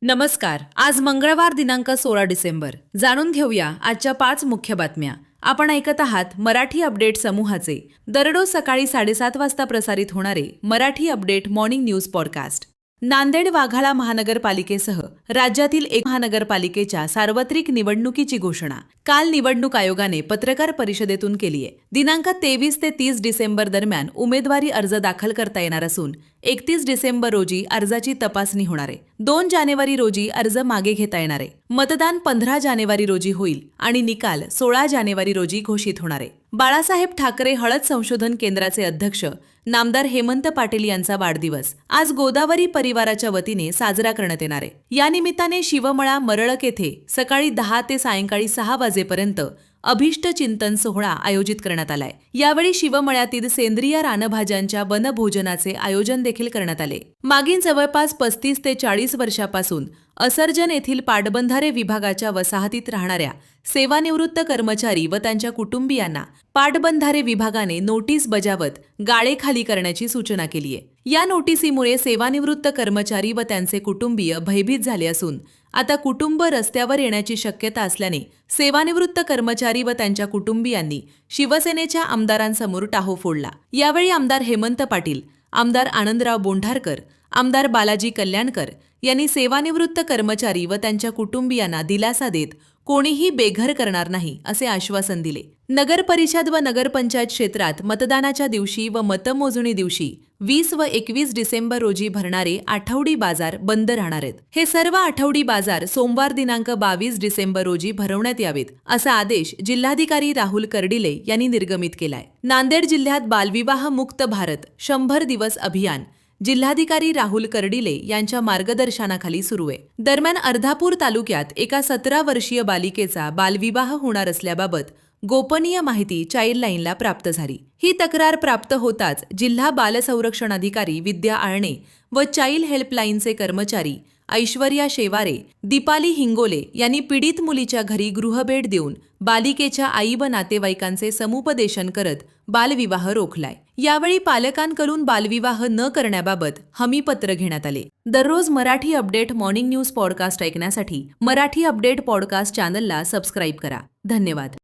नमस्कार. आज मंगळवार दिनांक 16 डिसेंबर. जाणून घेऊया आजच्या 5 मुख्य बातम्या. आपण ऐकत आहात मराठी अपडेट समूहाचे दररोज सकाळी 7:30 वाजता प्रसारित होणारे Marathi update morning news podcast. Nanded Waghala महानगरपालिकेसह राज्यातील एक महानगरपालिकेच्या सार्वत्रिक निवडणुकीची घोषणा काल निवडणूक आयोगाने पत्रकार परिषदेतून केली आहे. दिनांक 23 ते 30 डिसेंबर दरम्यान उमेदवारी अर्ज दाखल करता येणार असून 31 डिसेंबर रोजी अर्जाची तपासणी होणार आहे. 2 जानेवारी रोजी अर्ज मागे घेता येणार आहे. मतदान 15 जानेवारी रोजी होईल आणि निकाल 16 जानेवारी रोजी घोषित होणार आहे. बाळासाहेब ठाकरे हळद संशोधन केंद्राचे अध्यक्ष नामदार हेमंत पाटील यांचा वाढदिवस आज गोदावरी परिवाराच्या वतीने साजरा करण्यात येणार आहे. या निमित्ताने शिवमळा मरळक येथे सकाळी 10 ते सायंकाळी 6 वाजेपर्यंत अभिष्ट चिंतन सोहळा आयोजित करण्यात आलाय. यावेळी शिवमळ्यातील सेंद्रिय रानभाज्यांच्या वनभोजनाचे आयोजन देखील करण्यात आले. मागील जवळपास 35 ते 40 वर्षापासून असर्जन येथील पाटबंधारे विभागाच्या वसाहतीत राहणाऱ्या सेवानिवृत्त कर्मचारी व त्यांच्या कुटुंबियांना पाटबंधारे विभागाने नोटीस बजावत गाळे खाली करण्याची सूचना केली आहे. या नोटिसीमुळे सेवानिवृत्त कर्मचारी व त्यांचे कुटुंबीय भयभीत झाले असून आता कुटुंब रस्त्यावर येण्याची शक्यता असल्याने सेवानिवृत्त कर्मचारी व त्यांच्या कुटुंबियांनी शिवसेनेच्या आमदारांसमोर टाहो फोडला. यावेळी आमदार हेमंत पाटील, आमदार आनंदराव बोंढारकर, आमदार बालाजी कल्याणकर यांनी सेवानिवृत्त कर्मचारी व त्यांच्या कुटुंबियांना दिलासा देत कोणीही बेघर करणार नाही असे आश्वासन दिले. नगर परिषद व नगरपंचायत क्षेत्रात मतदानाच्या दिवशी व मतमोजणी दिवशी 20 व 21 डिसेंबर रोजी भरणारे आठवडी बाजार बंद राहणार आहेत. हे सर्व आठवडी बाजार सोमवार दिनांक 22 डिसेंबर रोजी भरवण्यात यावेत असा आदेश जिल्हाधिकारी राहुल कर्डिले यांनी निर्गमित केलाय. नांदेड जिल्ह्यात बालविवाह मुक्त भारत 100 दिवस अभियान जिल्हाधिकारी राहुल कर्डिले यांच्या मार्गदर्शनाखाली सुरू आहे. दरम्यान अर्धापूर तालुक्यात एका 17 वर्षीय बालिकेचा बालविवाह होणार असल्याबाबत गोपनीय माहिती चाइल्डलाईनला प्राप्त झाली. ही तक्रार प्राप्त होताच जिल्हा बाल संरक्षण अधिकारी विद्या आळणे व चाइल्ड हेल्पलाईनचे कर्मचारी ऐश्वर्या शेवारे, दीपाली हिंगोले यांनी पीडित मुलीच्या घरी गृहभेट देऊन बालिकेच्या आई व नातेवाईकांचे समुपदेशन करत बालविवाह रोखलाय. यावेळी पालकांकडून बालविवाह न करण्याबाबत हमीपत्र घेण्यात आले. दररोज Marathi update morning news podcast ऐकण्यासाठी मराठी अपडेट पॉडकास्ट चॅनलला सबस्क्राईब करा. धन्यवाद.